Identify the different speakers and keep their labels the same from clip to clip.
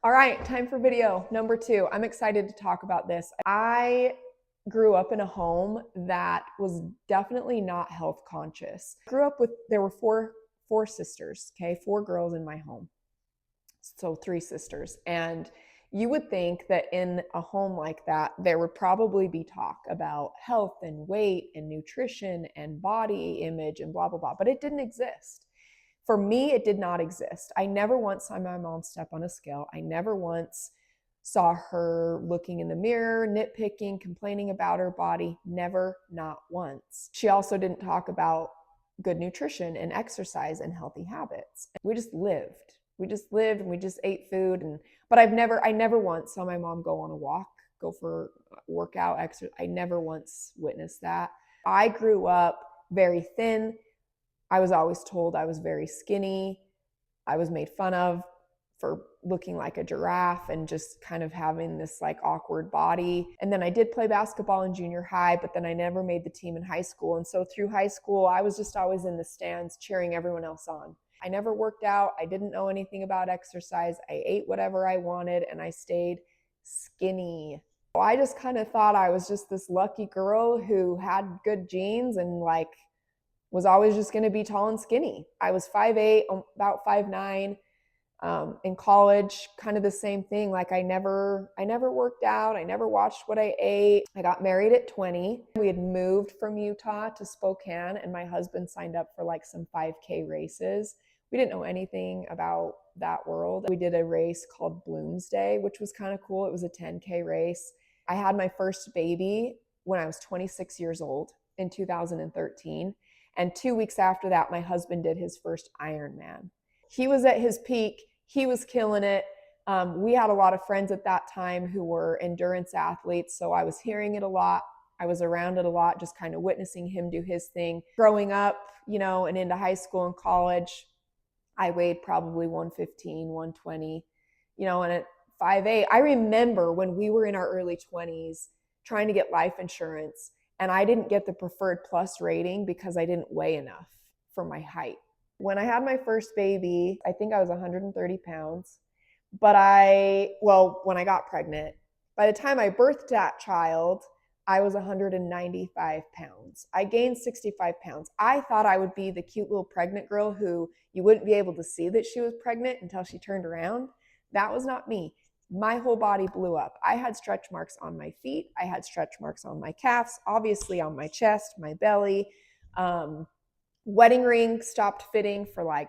Speaker 1: All right, time for video number 2. I'm excited to talk about this. I grew up in a home that was definitely not health conscious. There were four sisters, okay? 4 girls in my home. So 3 sisters. And you would think that in a home like that, there would probably be talk about health and weight and nutrition and body image and blah, blah, blah, but it didn't exist. For me, it did not exist. I never once saw my mom step on a scale. I never once saw her looking in the mirror, nitpicking, complaining about her body. Never, not once. She also didn't talk about good nutrition and exercise and healthy habits. We just lived. We just lived and we just ate food. But I never once saw my mom go on a walk, go for a workout, exercise. I never once witnessed that. I grew up very thin. I was always told I was very skinny. I was made fun of for looking like a giraffe and just kind of having this like awkward body. And then I did play basketball in junior high, but then I never made the team in high school. And so through high school, I was just always in the stands cheering everyone else on. I never worked out. I didn't know anything about exercise. I ate whatever I wanted and I stayed skinny. I just kind of thought I was just this lucky girl who had good genes and like was always just going to be tall and skinny. I was 5'8", about 5'9". In college, kind of the same thing. Like I never worked out. I never watched what I ate. I got married at 20. We had moved from Utah to Spokane and my husband signed up for like some 5K races. We didn't know anything about that world. We did a race called Bloomsday, which was kind of cool. It was a 10K race. I had my first baby when I was 26 years old in 2013. And 2 weeks after that, my husband did his first Ironman. He was at his peak. He was killing it. We had a lot of friends at that time who were endurance athletes. So I was hearing it a lot. I was around it a lot, just kind of witnessing him do his thing. Growing up, and into high school and college, I weighed probably 115, 120, and at 5'8", I remember when we were in our early 20s trying to get life insurance and I didn't get the Preferred Plus rating because I didn't weigh enough for my height. When I had my first baby, I think I was 130 pounds. But when I got pregnant, by the time I birthed that child, I was 195 pounds. I gained 65 pounds. I thought I would be the cute little pregnant girl who you wouldn't be able to see that she was pregnant until she turned around. That was not me. My whole body blew up. I had stretch marks on my feet. I had stretch marks on my calves, obviously on my chest, my belly. Wedding ring stopped fitting for like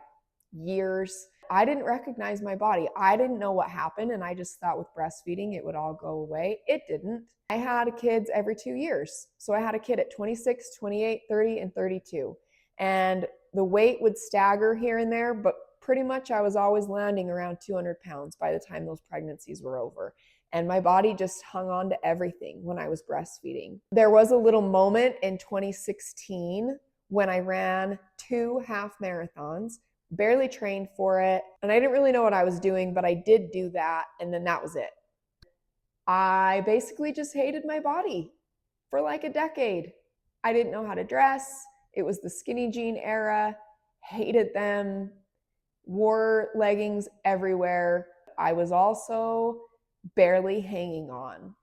Speaker 1: years. I didn't recognize my body. I didn't know what happened. And I just thought with breastfeeding, it would all go away. It didn't. I had kids every 2 years. So I had a kid at 26, 28, 30, and 32. And the weight would stagger here and there, but pretty much I was always landing around 200 pounds by the time those pregnancies were over. And my body just hung on to everything when I was breastfeeding. There was a little moment in 2016 when I ran 2 half marathons, barely trained for it. And I didn't really know what I was doing, but I did do that. And then that was it. I basically just hated my body for like a decade. I didn't know how to dress. It was the skinny jean era, hated them, wore leggings everywhere. I was also barely hanging on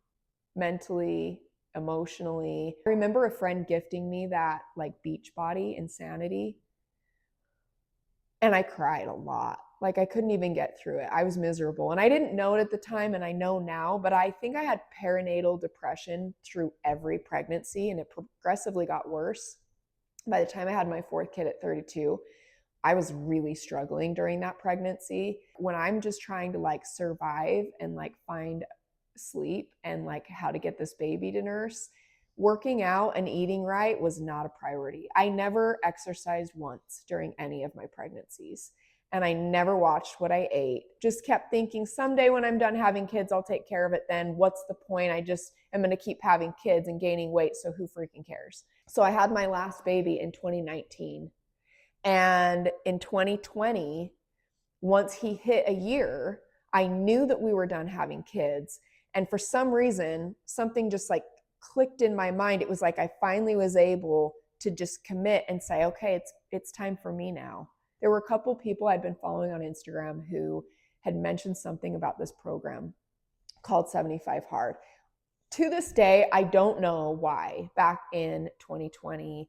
Speaker 1: mentally, emotionally. I remember a friend gifting me that like Beachbody Insanity, and I cried a lot. Like I couldn't even get through it. I was miserable and I didn't know it at the time and I know now, but I think I had perinatal depression through every pregnancy and it progressively got worse. By the time I had my 4th kid at 32, I was really struggling during that pregnancy. When I'm just trying to like survive and like find sleep and like how to get this baby to nurse, working out and eating right was not a priority. I never exercised once during any of my pregnancies. And I never watched what I ate. Just kept thinking someday when I'm done having kids, I'll take care of it then. What's the point? I just am going to keep having kids and gaining weight. So who freaking cares? So I had my last baby in 2019. And in 2020, once he hit a year, I knew that we were done having kids. And for some reason, something just like clicked in my mind. It was like I finally was able to just commit and say, okay, it's time for me now. There were a couple people I'd been following on Instagram who had mentioned something about this program called 75 Hard. To this day, I don't know why back in 2020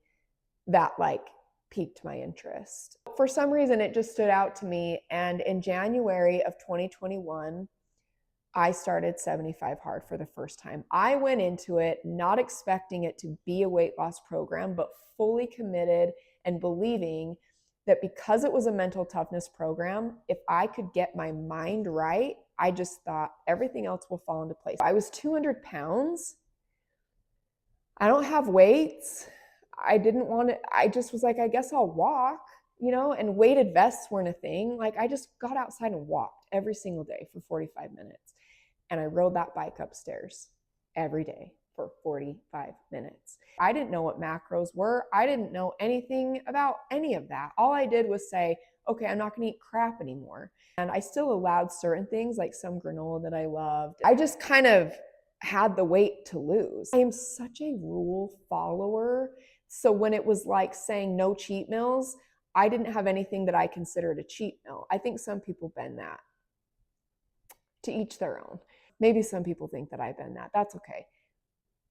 Speaker 1: that like piqued my interest. For some reason, it just stood out to me. And in January of 2021, I started 75 Hard for the first time. I went into it not expecting it to be a weight loss program, but fully committed and believing that because it was a mental toughness program, if I could get my mind right, I just thought everything else will fall into place. I was 200 pounds. I don't have weights. I didn't want to, I just was like, I guess I'll walk, and weighted vests weren't a thing. Like I just got outside and walked every single day for 45 minutes. And I rode that bike upstairs every day for 45 minutes. I didn't know what macros were. I didn't know anything about any of that. All I did was say, okay, I'm not going to eat crap anymore. And I still allowed certain things like some granola that I loved. I just kind of had the weight to lose. I am such a rule follower. So when it was like saying no cheat meals, I didn't have anything that I considered a cheat meal. I think some people bend that. To each their own. Maybe some people think that I bend that. That's okay.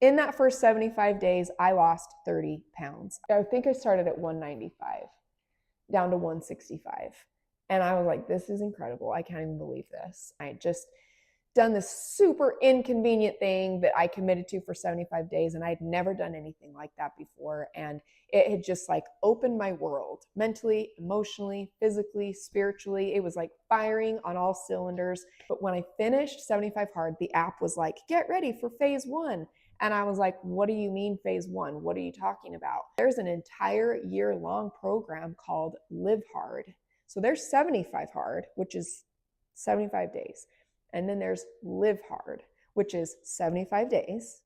Speaker 1: In that first 75 days, I lost 30 pounds. I think I started at 195 down to 165. And I was like, this is incredible. I can't even believe this. I had just done this super inconvenient thing that I committed to for 75 days. And I'd never done anything like that before. And it had just like opened my world mentally, emotionally, physically, spiritually. It was like firing on all cylinders. But when I finished 75 Hard, the app was like, get ready for phase 1. And I was like, what do you mean phase 1? What are you talking about? There's an entire year-long program called Live Hard. So there's 75 Hard, which is 75 days. And then there's Live Hard, which is 75 days.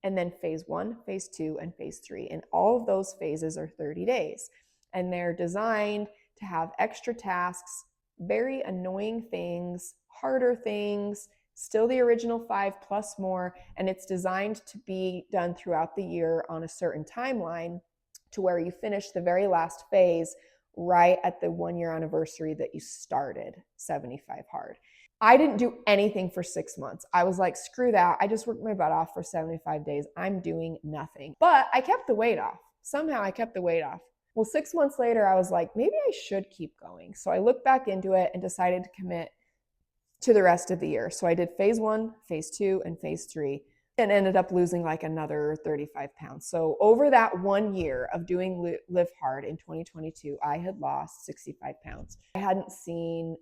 Speaker 1: And then phase 1, phase 2, and phase 3. And all of those phases are 30 days. And they're designed to have extra tasks, very annoying things, harder things, still the original 5 plus more. And it's designed to be done throughout the year on a certain timeline to where you finish the very last phase right at the 1-year anniversary that you started 75 Hard. I didn't do anything for 6 months. I was like, screw that. I just worked my butt off for 75 days. I'm doing nothing. But I kept the weight off. Somehow I kept the weight off. Well, 6 months later, I was like, maybe I should keep going. So I looked back into it and decided to commit to the rest of the year. So I did phase 1, phase 2, and phase 3, and ended up losing like another 35 pounds. So over that 1 year of doing Live Hard in 2022, I had lost 65 pounds. I hadn't seen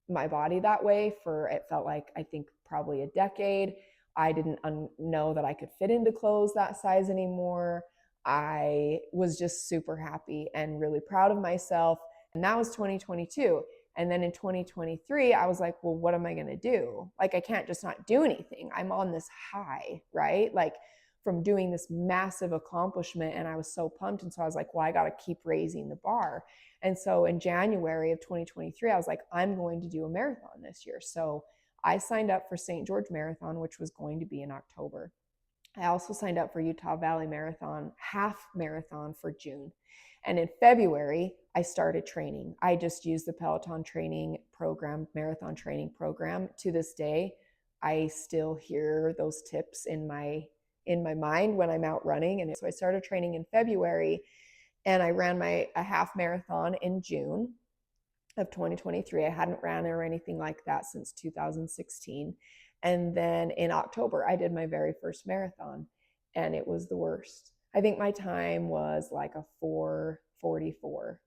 Speaker 1: my body that way for, it felt like, I think probably a decade. I didn't know that I could fit into clothes that size anymore. I was just super happy and really proud of myself. And that was 2022. And then in 2023, I was like, well, what am I going to do? Like, I can't just not do anything. I'm on this high, right? Like from doing this massive accomplishment. And I was so pumped. And so I was like, well, I got to keep raising the bar. And so in January of 2023, I was like, I'm going to do a marathon this year. So I signed up for St. George Marathon, which was going to be in October. I also signed up for Utah Valley Marathon, half marathon for June. And in February, I started training. I just used the Peloton training program, marathon training program. To this day, I still hear those tips in my mind when I'm out running. And so I started training in February, and I ran a half marathon in June of 2023. I hadn't ran or anything like that since 2016. And then in October, I did my very first marathon, and it was the worst. I think my time was like a 4:44.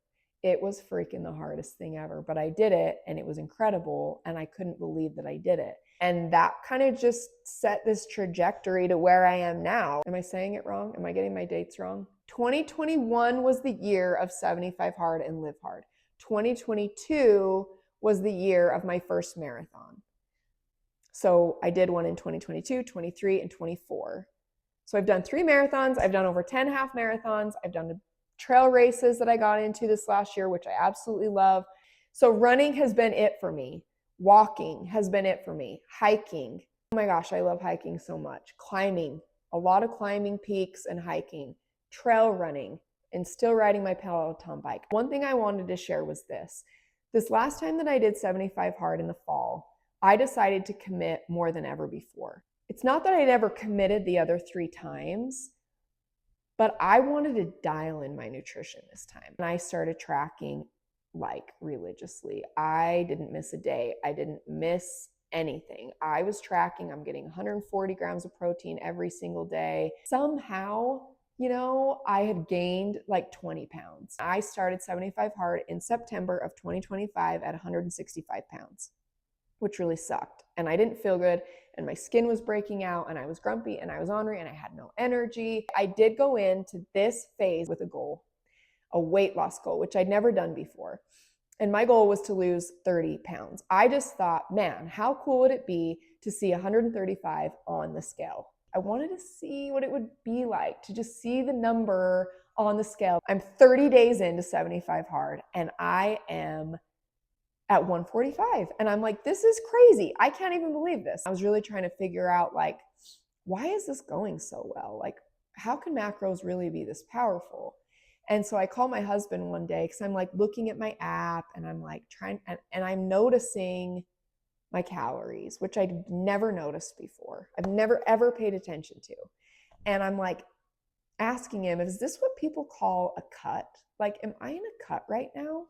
Speaker 1: It was freaking the hardest thing ever, but I did it, and it was incredible, and I couldn't believe that I did it. And that kind of just set this trajectory to where I am now. Am I saying it wrong? Am I getting my dates wrong? 2021 was the year of 75 Hard and Live Hard. 2022 was the year of my first marathon. So I did one in 2022, 23, and 24. So I've done 3 marathons. I've done over 10 half marathons. I've done the trail races that I got into this last year, which I absolutely love. So running has been it for me. Walking has been it for me. Hiking. Oh my gosh, I love hiking so much. Climbing. A lot of climbing peaks and hiking. Trail running, and still riding my Peloton bike. One thing I wanted to share was this. This last time that I did 75 hard in the fall, I decided to commit more than ever before. It's not that I'd ever committed the other 3 times, but I wanted to dial in my nutrition this time. And I started tracking like religiously. I didn't miss a day. I didn't miss anything. I was tracking, I'm getting 140 grams of protein every single day. Somehow, I had gained like 20 pounds. I started 75 hard in September of 2025 at 165 pounds, which really sucked. And I didn't feel good, and my skin was breaking out, and I was grumpy, and I was ornery, and I had no energy. I did go into this phase with a goal, a weight loss goal, which I'd never done before. And my goal was to lose 30 pounds. I just thought, man, how cool would it be to see 135 on the scale? I wanted to see what it would be like to just see the number on the scale. I'm 30 days into 75 hard, and I am at 145. And I'm like, this is crazy. I can't even believe this. I was really trying to figure out, like, why is this going so well? Like, how can macros really be this powerful? And so I called my husband one day because I'm like looking at my app, and I'm like trying, and I'm noticing my calories, which I'd never noticed before. I've never ever paid attention to. And I'm like asking him, is this what people call a cut? Like, am I in a cut right now?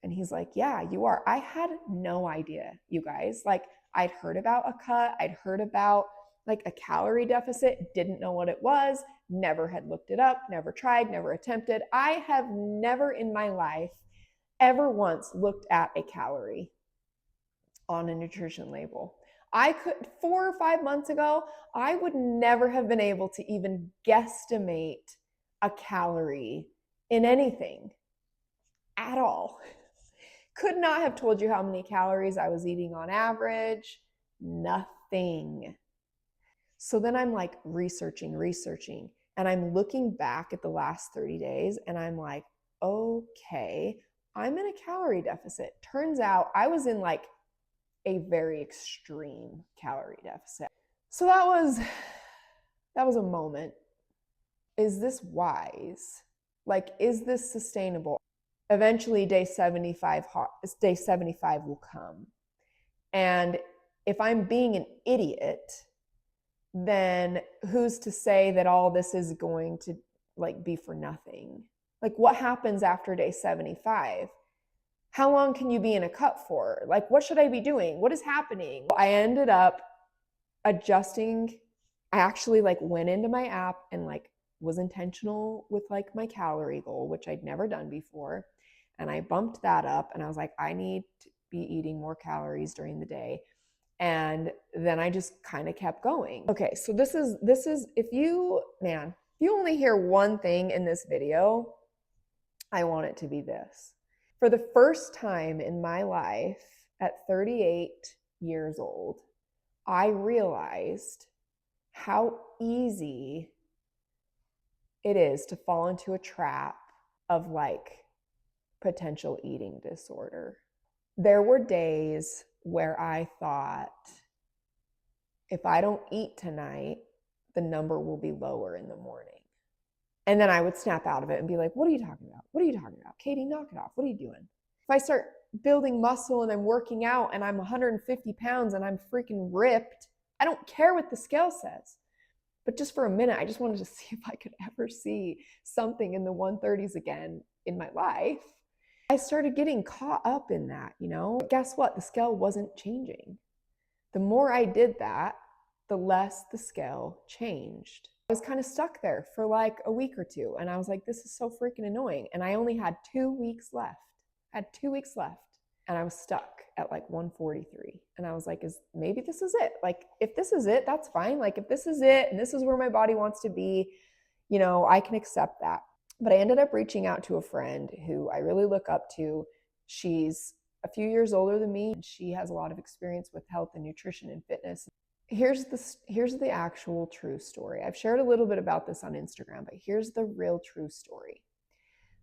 Speaker 1: And he's like, yeah, you are. I had no idea, you guys. Like, I'd heard about a cut. I'd heard about like a calorie deficit, didn't know what it was, never had looked it up, never tried, never attempted. I have never in my life ever once looked at a calorie on a nutrition label. I could, 4 or 5 months ago, I would never have been able to even guesstimate a calorie in anything at all. Could not have told you how many calories I was eating on average. Nothing. So then I'm like researching, and I'm looking back at the last 30 days, and I'm like, okay, I'm in a calorie deficit. Turns out I was in like a very extreme calorie deficit. So that was a moment. Is this wise? Like, is this sustainable? Eventually day 75 will come. And if I'm being an idiot, then who's to say that all this is going to like be for nothing? Like, what happens after day 75? How long can you be in a cut for? Like, what should I be doing? What is happening? I ended up adjusting. I actually like went into my app and like was intentional with like my calorie goal, which I'd never done before. And I bumped that up, and I was like, I need to be eating more calories during the day. And then I just kind of kept going. Okay, so this is if you only hear one thing in this video, I want it to be this. For the first time in my life at 38 years old, I realized how easy it is to fall into a trap of like potential eating disorder. There were days where I thought, if I don't eat tonight, the number will be lower in the morning. And then I would snap out of it and be like, what are you talking about? What are you talking about? Katie, knock it off. What are you doing? If I start building muscle and I'm working out and I'm 150 pounds and I'm freaking ripped, I don't care what the scale says. But just for a minute, I just wanted to see if I could ever see something in the 130s again in my life. I started getting caught up in that, But guess what? The scale wasn't changing. The more I did that, the less the scale changed. I was kind of stuck there for like a week or two, and I was like, this is so freaking annoying. And I only had 2 weeks left. And I was stuck at like 143. And I was like, maybe this is it. Like, if this is it, that's fine. Like, if this is it and this is where my body wants to be, I can accept that. But I ended up reaching out to a friend who I really look up to. She's a few years older than me. She has a lot of experience with health and nutrition and fitness. Here's the actual true story. I've shared a little bit about this on Instagram, but here's the real true story.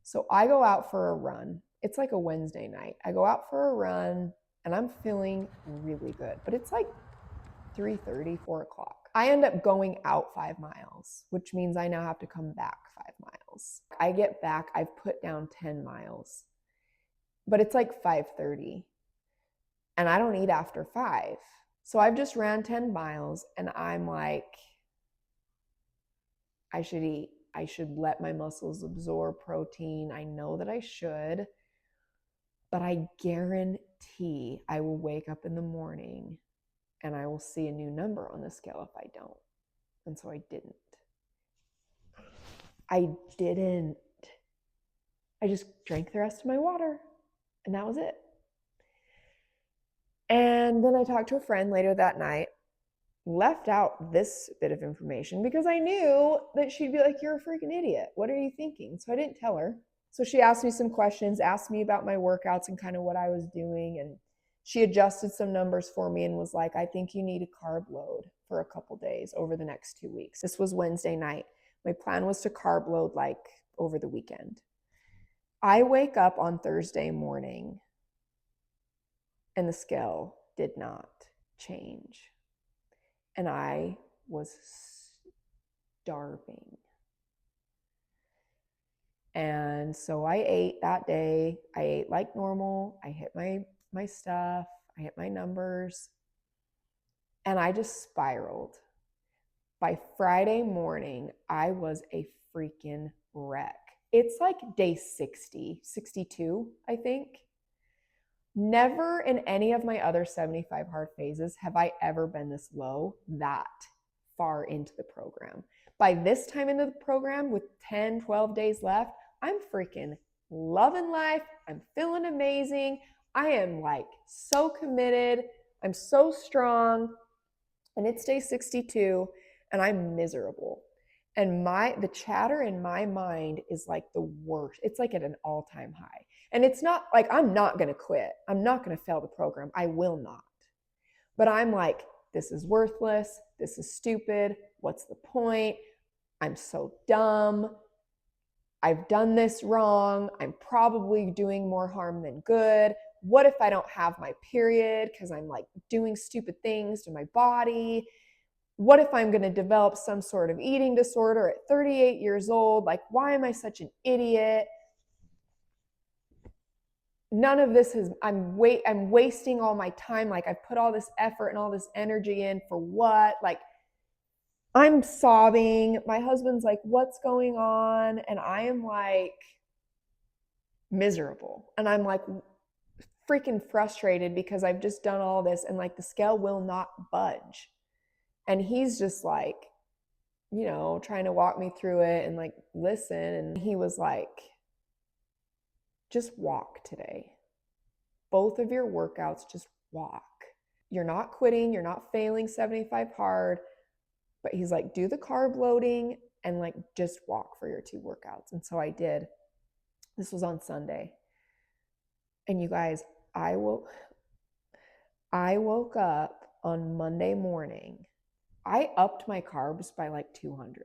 Speaker 1: So I go out for a run. It's like a Wednesday night. I go out for a run and I'm feeling really good, but it's like 3:30, 4 o'clock. I end up going out 5 miles, which means I now have to come back 5 miles. I get back, I've put down 10 miles. but it's like 5:30 and I don't eat after 5. So I've just ran 10 miles and I'm like, I should eat. I should let my muscles absorb protein. I know that I should, but I guarantee I will wake up in the morning and I will see a new number on the scale if I don't. And so I didn't. I just drank the rest of my water and that was it. And then I talked to a friend later that night, left out this bit of information because I knew that she'd be like, you're a freaking idiot. What are you thinking? So I didn't tell her. So she asked me some questions, asked me about my workouts and kind of what I was doing. And she adjusted some numbers for me and was like, I think you need a carb load for a couple days over the next 2 weeks. This was Wednesday night. My plan was to carb load like over the weekend. I wake up on Thursday morning and the scale did not change. And I was starving. And so I ate that day. I ate like normal. I hit my stuff. I hit my numbers. And I just spiraled. By Friday morning, I was a freaking wreck. It's like day 60, 62, I think. Never in any of my other 75 hard phases have I ever been this low that far into the program. By this time into the program with 10, 12 days left, I'm freaking loving life. I'm feeling amazing. I am like so committed. I'm so strong. And it's day 62 and I'm miserable. And the chatter in my mind is like the worst. It's like at an all-time high. And it's not like I'm not going to quit. I'm not going to fail the program. I will not. But I'm like, this is worthless. This is stupid. What's the point? I'm so dumb. I've done this wrong. I'm probably doing more harm than good. What if I don't have my period because I'm like doing stupid things to my body? What if I'm going to develop some sort of eating disorder at 38 years old? Like, why am I such an idiot? None of this I'm wasting all my time. Like, I've put all this effort and all this energy in for what? Like, I'm sobbing. My husband's like, what's going on? And I am like miserable. And I'm like freaking frustrated because I've just done all this and like the scale will not budge. And he's just like, you know, trying to walk me through it and like listen. And he was like, just walk today. Both of your workouts, just walk. You're not quitting. You're not failing 75 hard. But he's like, do the carb loading and like just walk for your 2 workouts. And so I did. This was on Sunday. And you guys, I woke up on Monday morning. I upped my carbs by like 200.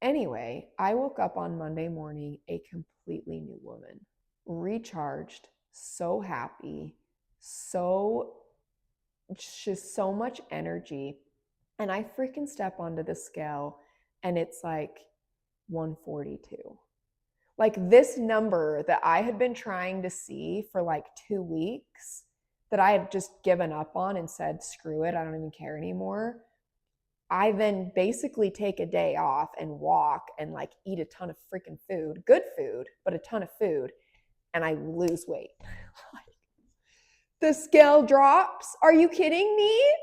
Speaker 1: Anyway, I woke up on Monday morning a completely new woman, recharged, so happy, just so much energy. And I freaking step onto the scale and it's like 142. Like this number that I had been trying to see for like 2 weeks that I had just given up on and said, screw it, I don't even care anymore. I then basically take a day off and walk and like eat a ton of freaking food, good food, but a ton of food, and I lose weight. The scale drops. Are you kidding me?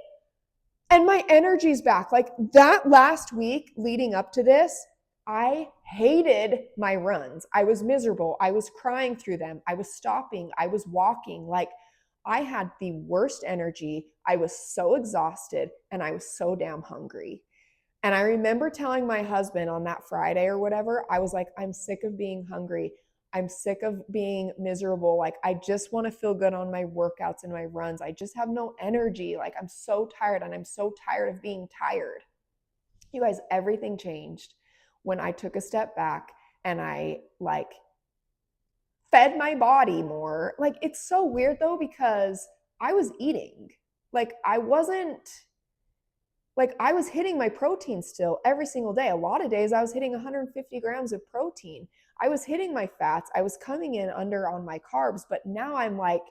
Speaker 1: And my energy's back. Like that last week leading up to this, I hated my runs. I was miserable. I was crying through them. I was stopping. I was walking. Like I had the worst energy. I was so exhausted and I was so damn hungry. And I remember telling my husband on that Friday or whatever, I was like, I'm sick of being hungry. I'm sick of being miserable. Like, I just want to feel good on my workouts and my runs. I just have no energy. Like, I'm so tired and I'm so tired of being tired. You guys, everything changed when I took a step back and I like fed my body more. Like, it's so weird though, because I was eating. Like, I was hitting my protein still every single day. A lot of days I was hitting 150 grams of protein. I was hitting my fats. I was coming in under on my carbs, but now I'm like,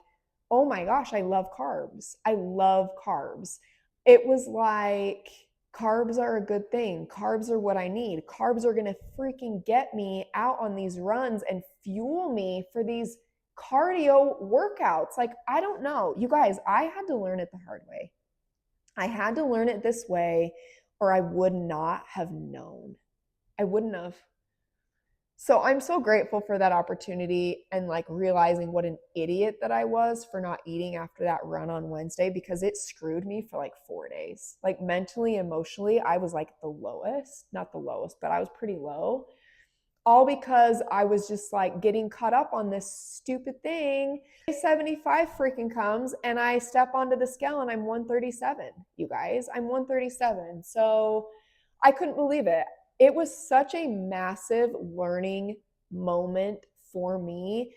Speaker 1: oh my gosh, I love carbs. I love carbs. It was like, carbs are a good thing. Carbs are what I need. Carbs are going to freaking get me out on these runs and fuel me for these cardio workouts. Like, I don't know. You guys, I had to learn it the hard way. I had to learn it this way, or I would not have known. I wouldn't have. So I'm so grateful for that opportunity and like realizing what an idiot that I was for not eating after that run on Wednesday, because it screwed me for like 4 days. Like mentally, emotionally, I was like the lowest, not the lowest, but I was pretty low. All because I was just like getting caught up on this stupid thing. 75 freaking comes and I step onto the scale and I'm 137, you guys. I'm 137. So I couldn't believe it. It was such a massive learning moment for me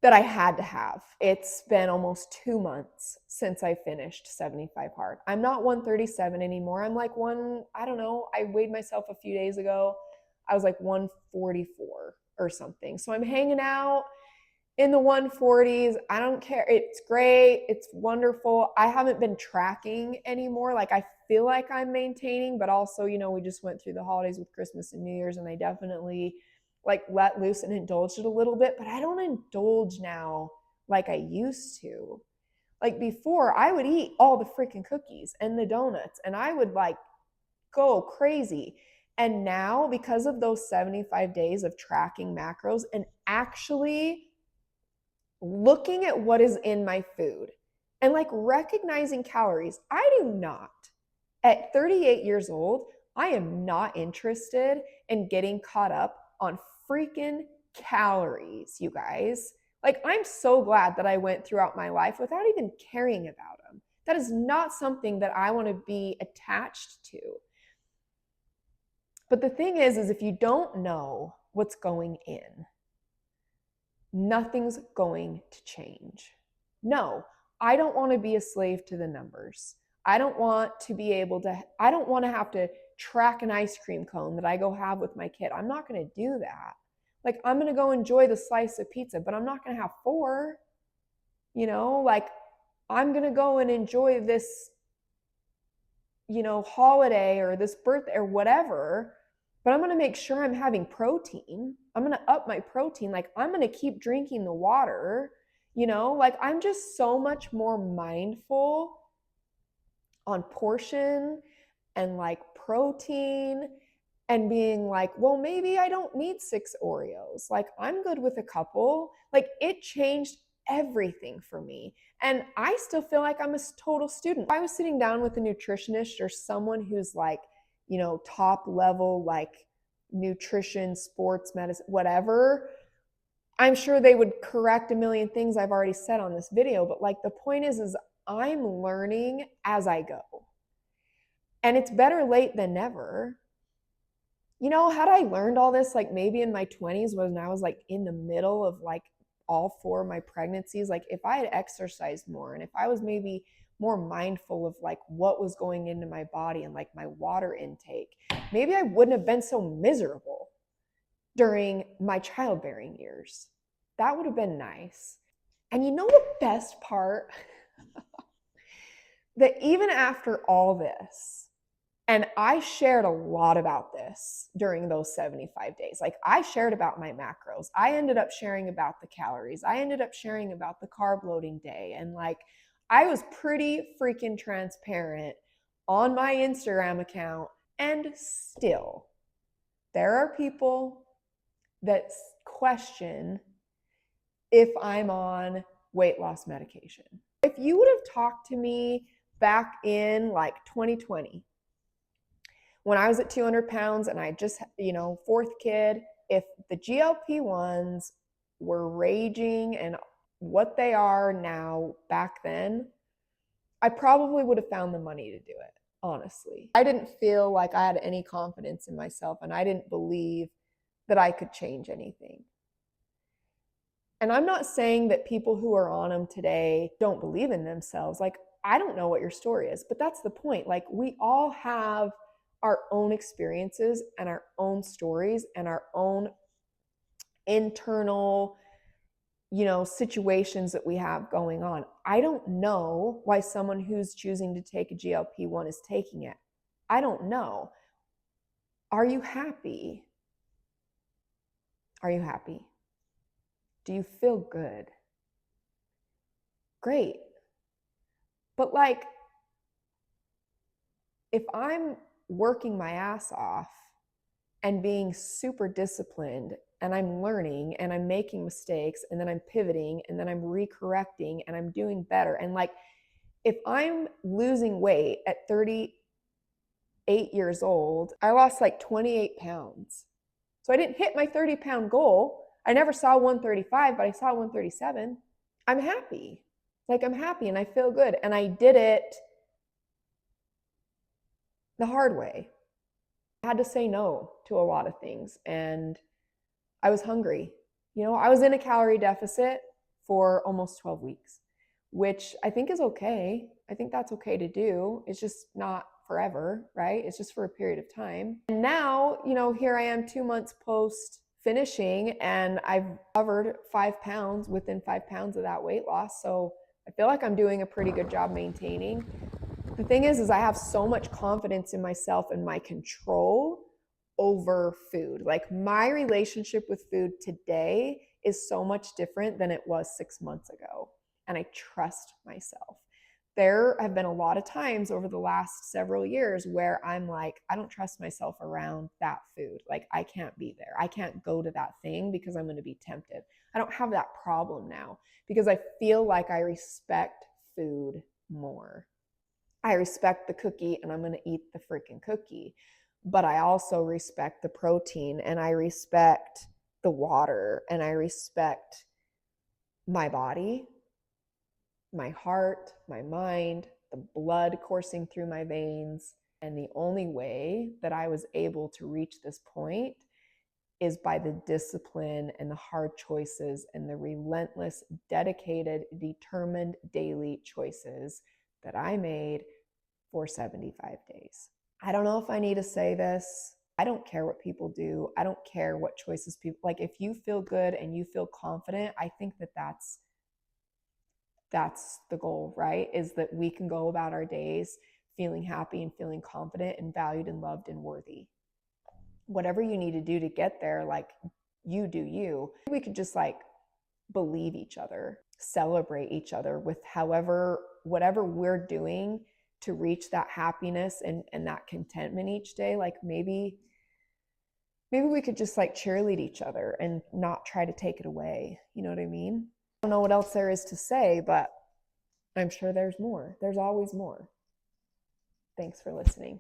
Speaker 1: that I had to have. It's been almost 2 months since I finished 75 hard. I'm not 137 anymore. I'm like I don't know. I weighed myself a few days ago. I was like 144 or something. So I'm hanging out in the 140s. I don't care. It's great. It's wonderful. I haven't been tracking anymore. Like I feel like I'm maintaining, but also, we just went through the holidays with Christmas and New Year's, and I definitely like let loose and indulged it a little bit, but I don't indulge now like I used to. Like before, I would eat all the freaking cookies and the donuts, and I would like go crazy. And now, because of those 75 days of tracking macros and actually looking at what is in my food and like recognizing calories, I do not. At 38 years old, I am not interested in getting caught up on freaking calories, you guys. Like, I'm so glad that I went throughout my life without even caring about them. That is not something that I want to be attached to. But the thing is if you don't know what's going in, nothing's going to change. No, I don't want to be a slave to the numbers. I don't want to have to track an ice cream cone that I go have with my kid. I'm not going to do that. Like, I'm going to go enjoy the slice of pizza, but I'm not going to have four. Like, I'm going to go and enjoy this, holiday or this birthday or whatever, but I'm going to make sure I'm having protein. I'm going to up my protein. Like, I'm going to keep drinking the water, like I'm just so much more mindful on portion and like protein, and being like, well, maybe I don't need 6 Oreos. Like, I'm good with a couple. Like, it changed everything for me. And I still feel like I'm a total student. If I was sitting down with a nutritionist or someone who's like, top level, like nutrition, sports medicine, whatever, I'm sure they would correct a million things I've already said on this video. But like, the point is I'm learning as I go. And it's better late than never. Had I learned all this, like maybe in my 20s when I was like in the middle of like all 4 of my pregnancies, like if I had exercised more and if I was maybe more mindful of like what was going into my body and like my water intake, maybe I wouldn't have been so miserable during my childbearing years. That would have been nice. And the best part? That even after all this, and I shared a lot about this during those 75 days. Like, I shared about my macros. I ended up sharing about the calories. I ended up sharing about the carb loading day. And like, I was pretty freaking transparent on my Instagram account. And still, there are people that question if I'm on weight loss medication. If you would have talked to me back in like 2020, when I was at 200 pounds and I just, 4th kid, if the GLP-1s were raging and what they are now back then, I probably would have found the money to do it, honestly. I didn't feel like I had any confidence in myself, and I didn't believe that I could change anything. And I'm not saying that people who are on them today don't believe in themselves. Like, I don't know what your story is, but that's the point. Like, we all have our own experiences and our own stories and our own internal, situations that we have going on. I don't know why someone who's choosing to take a GLP-1 is taking it. I don't know. Are you happy? Are you happy? Do you feel good? Great. But like, if I'm working my ass off and being super disciplined and I'm learning and I'm making mistakes and then I'm pivoting and then I'm recorrecting and I'm doing better, and like, if I'm losing weight at 38 years old, I lost like 28 pounds. So I didn't hit my 30-pound goal. I never saw 135, but I saw 137. I'm happy. Like, I'm happy and I feel good. And I did it the hard way. I had to say no to a lot of things. And I was hungry. I was in a calorie deficit for almost 12 weeks, which I think is okay. I think that's okay to do. It's just not forever, right? It's just for a period of time. And now, here I am 2 months post finishing, and I've covered 5 pounds within 5 pounds of that weight loss. So I feel like I'm doing a pretty good job maintaining. The thing is I have so much confidence in myself and my control over food. Like, my relationship with food today is so much different than it was 6 months ago. And I trust myself. There have been a lot of times over the last several years where I'm like, I don't trust myself around that food. Like, I can't be there. I can't go to that thing because I'm going to be tempted. I don't have that problem now because I feel like I respect food more. I respect the cookie and I'm going to eat the freaking cookie. But I also respect the protein and I respect the water and I respect my body, my heart, my mind, the blood coursing through my veins. And the only way that I was able to reach this point is by the discipline and the hard choices and the relentless, dedicated, determined daily choices that I made for 75 days. I don't know if I need to say this. I don't care what people do. I don't care what choices people like. If you feel good and you feel confident, I think that that's the goal, right? Is that we can go about our days feeling happy and feeling confident and valued and loved and worthy. Whatever you need to do to get there, like, you do you. We could just like believe each other, celebrate each other with whatever we're doing to reach that happiness and that contentment each day. Like, maybe we could just like cheerlead each other and not try to take it away. You know what I mean? I don't know what else there is to say, but I'm sure there's more. There's always more. Thanks for listening.